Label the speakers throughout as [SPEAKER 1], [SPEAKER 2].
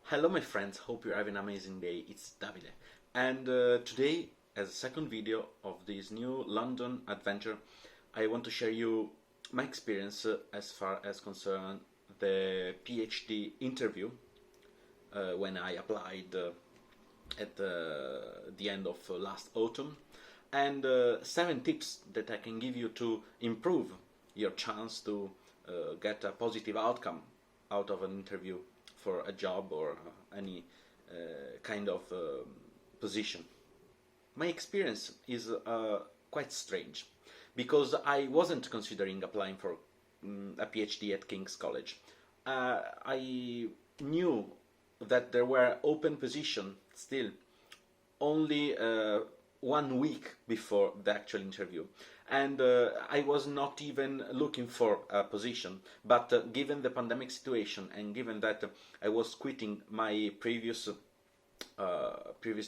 [SPEAKER 1] Hello my friends, hope you're having an amazing day. It's Davide, and today, as a second video of this new London adventure, I want to share you my experience as far as concern the PhD interview when I applied at the end of last autumn, and 7 tips that I can give you to improve your chance to get a positive outcome out of an interview for a job or any kind of position. My experience is quite strange because I wasn't considering applying for a PhD at King's College. I knew that there were open positions still only 1 week before the actual interview, and I was not even looking for a position, but given the pandemic situation and given that I was quitting my previous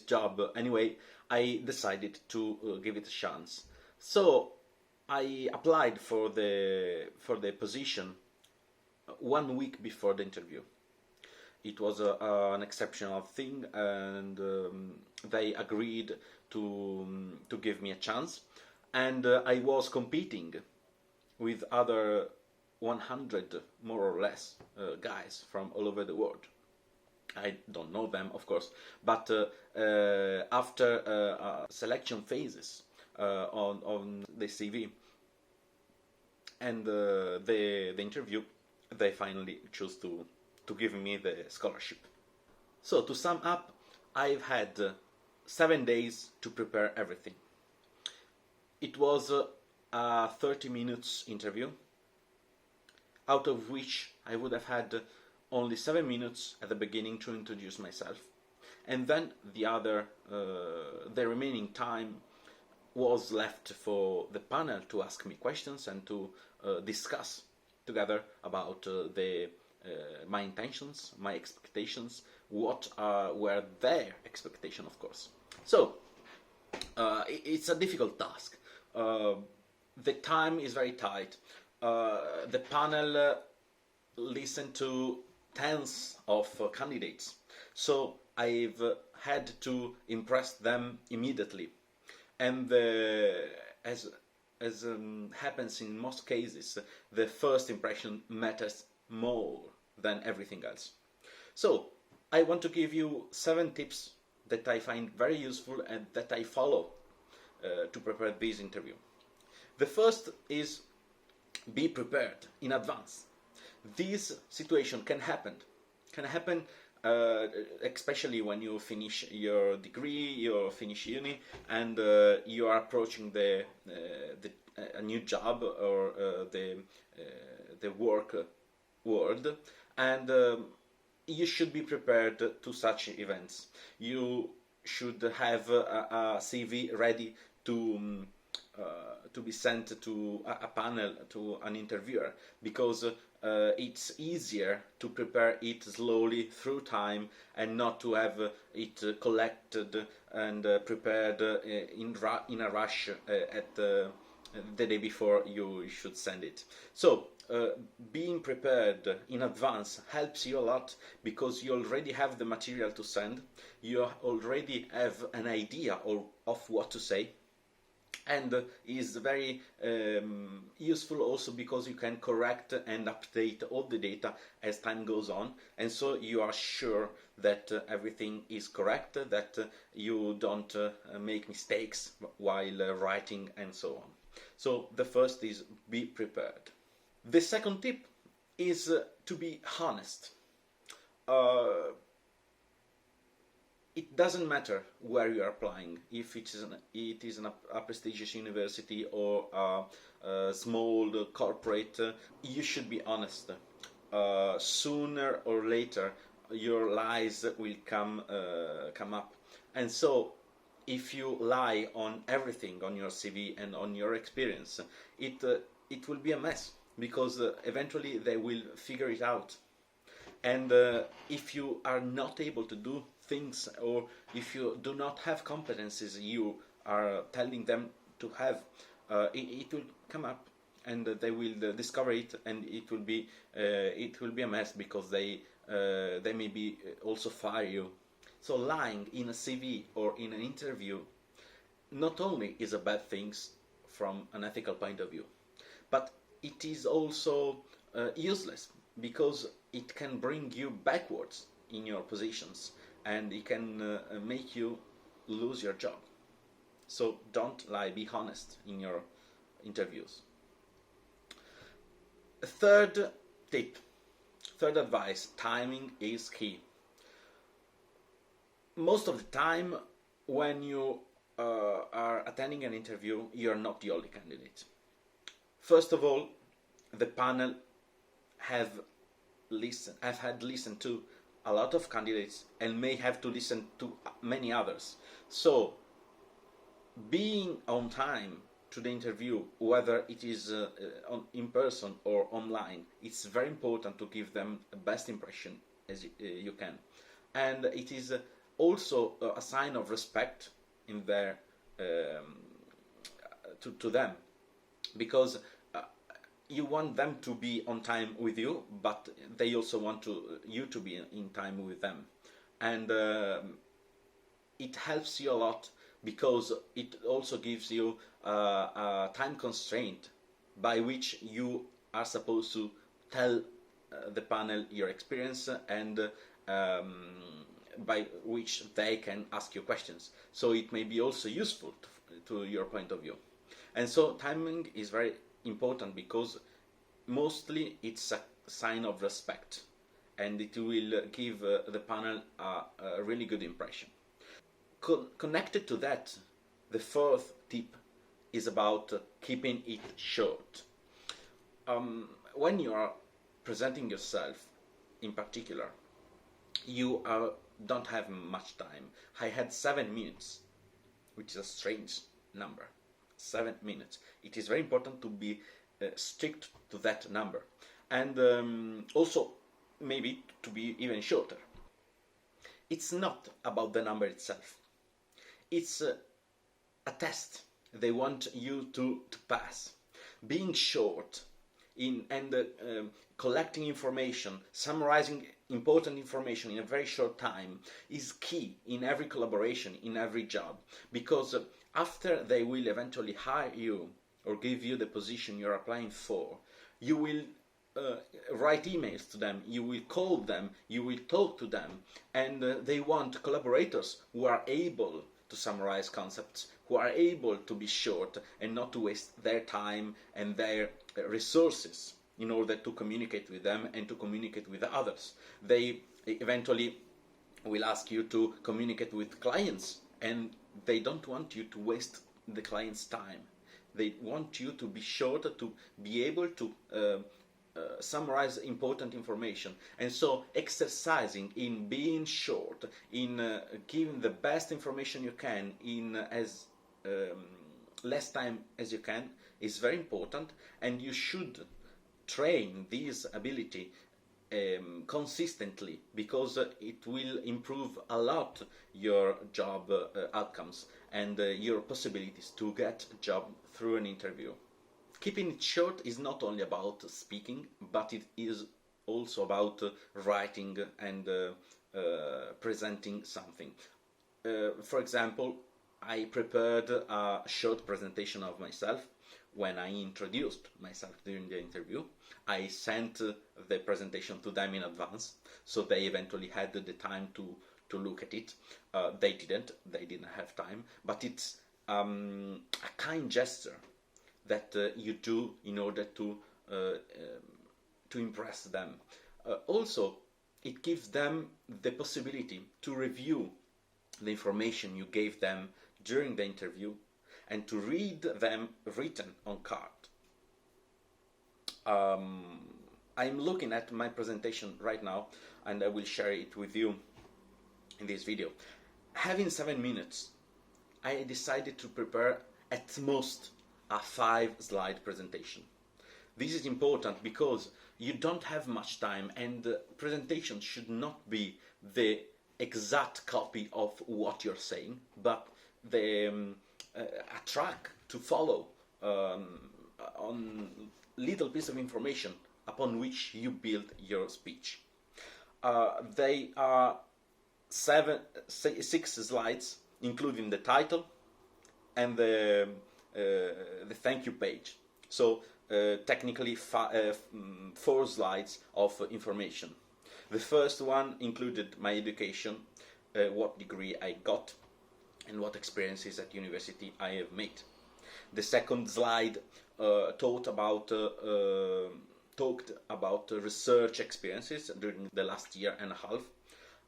[SPEAKER 1] job anyway, I decided to give it a chance. So I applied for the position 1 week before the interview. It was an exceptional thing, and they agreed to give me a chance, and I was competing with other 100 more or less guys from all over the world. I don't know them, of course, but after selection phases on the CV and the interview, they finally chose to give me the scholarship. So to sum up, I've had 7 days to prepare everything. It was a 30 minutes interview, out of which I would have had only 7 minutes at the beginning to introduce myself, and then the remaining time was left for the panel to ask me questions and to discuss together about my intentions, my expectations, what were their expectations, of course. So it's a difficult task. The time is very tight. The panel listened to tens of candidates, so I've had to impress them immediately. And as happens in most cases, the first impression matters more than everything else. So I want to give you 7 tips that I find very useful and that I follow to prepare this interview. The first is be prepared in advance. This situation can happen especially when you finish your degree, you finish uni, and you are approaching a new job or the work world, and you should be prepared to such events. You should have a CV ready to be sent to a panel, to an interviewer, because it's easier to prepare it slowly through time and not to have it collected and prepared in a rush at the day before you should send it. So being prepared in advance helps you a lot, because you already have the material to send, you already have an idea of what to say, and is very useful also because you can correct and update all the data as time goes on, and so you are sure that everything is correct, that you don't make mistakes while writing and so on. So the first is be prepared. The second tip is to be honest. It doesn't matter where you are applying, if it is a prestigious university or a small corporate. You should be honest. Sooner or later, your lies will come up, and so if you lie on everything, on your CV and on your experience, it will be a mess, because eventually they will figure it out. And if you are not able to do things, or if you do not have competencies you are telling them to have, it will come up, and they will discover it, and it will be a mess, because they they maybe also fire you. So lying in a CV or in an interview not only is a bad thing from an ethical point of view, but it is also useless because it can bring you backwards in your positions and it can make you lose your job. So don't lie, be honest in your interviews. Third tip, third advice, timing is key. Most of the time when you are attending an interview, you're not the only candidate. First of all, the panel have had listened to a lot of candidates and may have to listen to many others. So being on time to the interview, whether it is in person or online, it's very important to give them the best impression as you can. And it is also a sign of respect in their to them, because you want them to be on time with you, but they also want you to be in time with them. And it helps you a lot because it also gives you a time constraint by which you are supposed to tell the panel your experience and by which they can ask you questions. So it may be also useful to your point of view. And so timing is very important because mostly it's a sign of respect and it will give the panel a really good impression. Connected to that, the fourth tip is about keeping it short. When you are presenting yourself in particular, you don't have much time. I had 7 minutes, which is a strange number. 7 minutes. It is very important to be strict to that number, and also maybe to be even shorter. It's not about the number itself. It's a test they want you to pass. Being short and collecting information, summarizing important information in a very short time is key in every collaboration, in every job, because after they will eventually hire you or give you the position you're applying for, you will write emails to them, you will call them, you will talk to them, and they want collaborators who are able to summarize concepts, who are able to be short and not to waste their time and their resources in order to communicate with them and to communicate with others. They eventually will ask you to communicate with clients, and they don't want you to waste the client's time. They want you to be short, to be able to summarize important information. And so exercising in being short, in giving the best information you can in as less time as you can is very important, and you should train this ability consistently, because it will improve a lot your job outcomes and your possibilities to get a job through an interview. Keeping it short is not only about speaking, but it is also about writing and presenting something. For example, I prepared a short presentation of myself when I introduced myself during the interview. I sent the presentation to them in advance, so they eventually had the time to look at it. They didn't have time, but it's a kind gesture that you do in order to impress them. Also, it gives them the possibility to review the information you gave them during the interview and to read them written on card. I'm looking at my presentation right now, and I will share it with you in this video. Having 7 minutes, I decided to prepare at most a 5-slide presentation. This is important because you don't have much time, and the presentation should not be the exact copy of what you're saying, but a track to follow on little piece of information upon which you build your speech. They are six slides, including the title and the thank you page. So technically four slides of information. The first one included my education, what degree I got, and what experiences at university I have made. The second slide talked about research experiences during the last year and a half,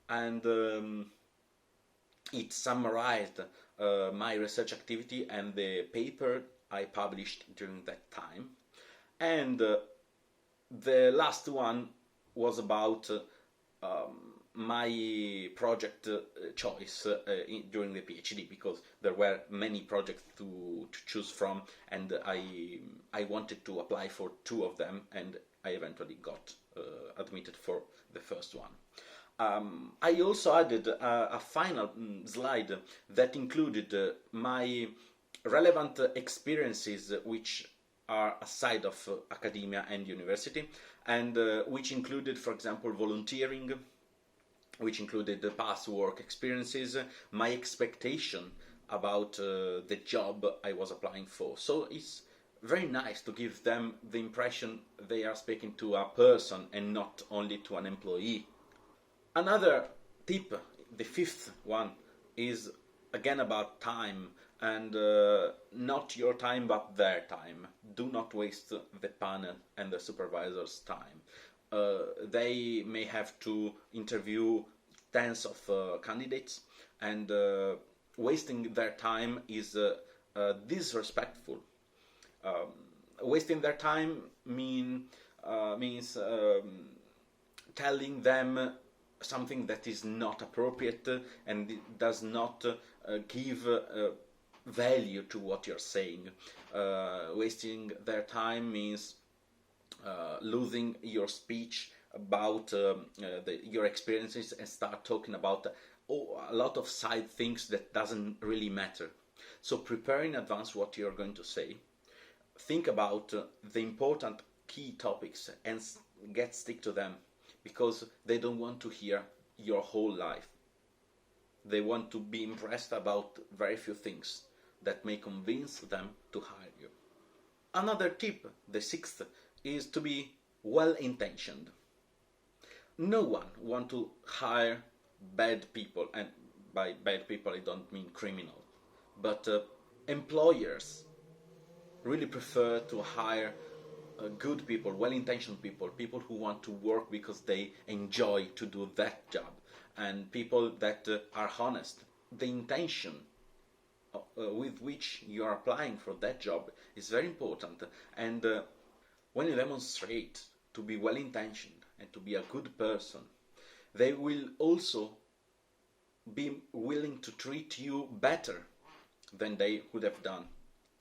[SPEAKER 1] and it summarized my research activity and the paper I published during that time. And the last one was about my project choice during the PhD, because there were many projects to choose from, and I wanted to apply for two of them, and I eventually got admitted for the first one. I also added a final slide that included my relevant experiences, which are aside of academia and university, and which included, for example, volunteering, which included the past work experiences, my expectation about the job I was applying for. So it's very nice to give them the impression they are speaking to a person and not only to an employee. Another tip, the fifth one, is again about time, and not your time but their time. Do not waste the panel and the supervisor's time. They may have to interview tens of candidates, and wasting their time is disrespectful. Wasting their time means telling them something that is not appropriate and does not give value to what you're saying. Wasting their time means losing your speech about your experiences and start talking about a lot of side things that doesn't really matter. So prepare in advance what you're going to say. Think about the important key topics and stick to them, because they don't want to hear your whole life. They want to be impressed about very few things that may convince them to hire you. Another tip, the sixth, is to be well-intentioned. No one wants to hire bad people, and by bad people I don't mean criminal, but employers really prefer to hire good people, well-intentioned people, people who want to work because they enjoy to do that job, and people that are honest. The intention with which you are applying for that job is very important, and when you demonstrate to be well-intentioned and to be a good person, they will also be willing to treat you better than they would have done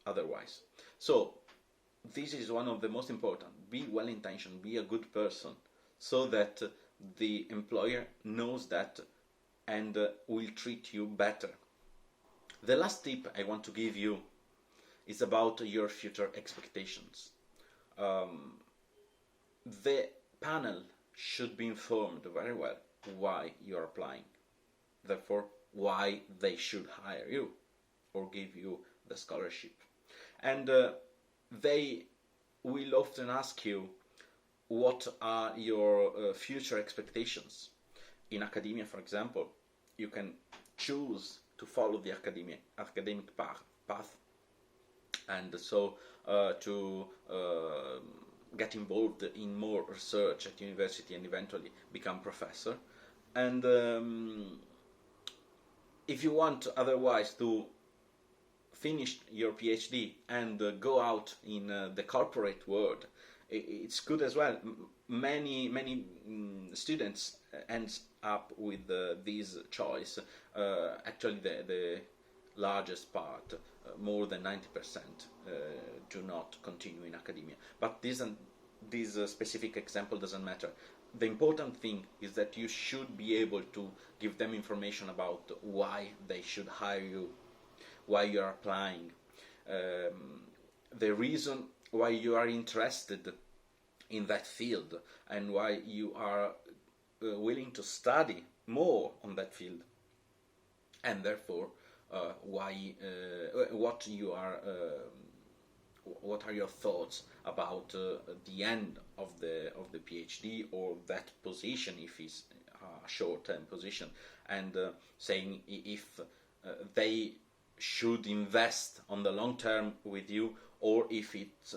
[SPEAKER 1] otherwise. So this is one of the most important. Be well-intentioned, be a good person, so that the employer knows that and will treat you better. The last tip I want to give you is about your future expectations. The panel should be informed very well why you're applying, therefore why they should hire you or give you the scholarship. And they will often ask you, what are your future expectations? In academia, for example, you can choose to follow the academic path, and so to get involved in more research at university and eventually become professor. And if you want otherwise to finish your PhD and go out in the corporate world, it's good as well. Many students end up with this choice. Actually, the largest part, more than 90%, do not continue in academia. But this specific example doesn't matter. The important thing is that you should be able to give them information about why they should hire you, why you are applying, the reason why you are interested in that field, and why you are willing to study more on that field, and therefore why what are your thoughts about the end of the PhD, or that position if it's a short-term position, and saying if they should invest on the long term with you, or if it's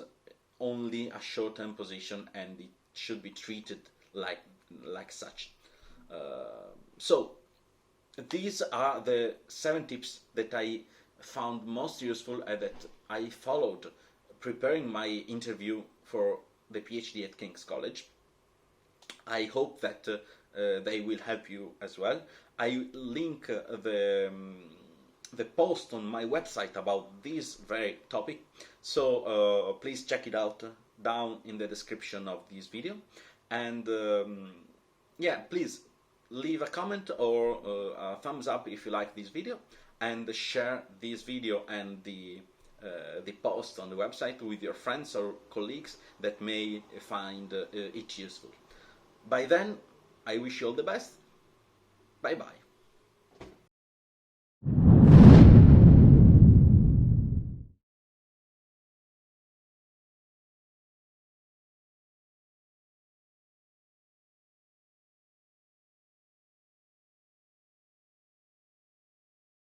[SPEAKER 1] only a short-term position and it should be treated like such. So these are the 7 tips that I found most useful and that I followed preparing my interview for the PhD at King's College. I hope that they will help you as well. I link the post on my website about this very topic, so please check it out down in the description of this video. And yeah, please leave a comment or a thumbs up if you like this video, and share this video and the post on the website with your friends or colleagues that may find it useful. By then, I wish you all the best. Bye bye.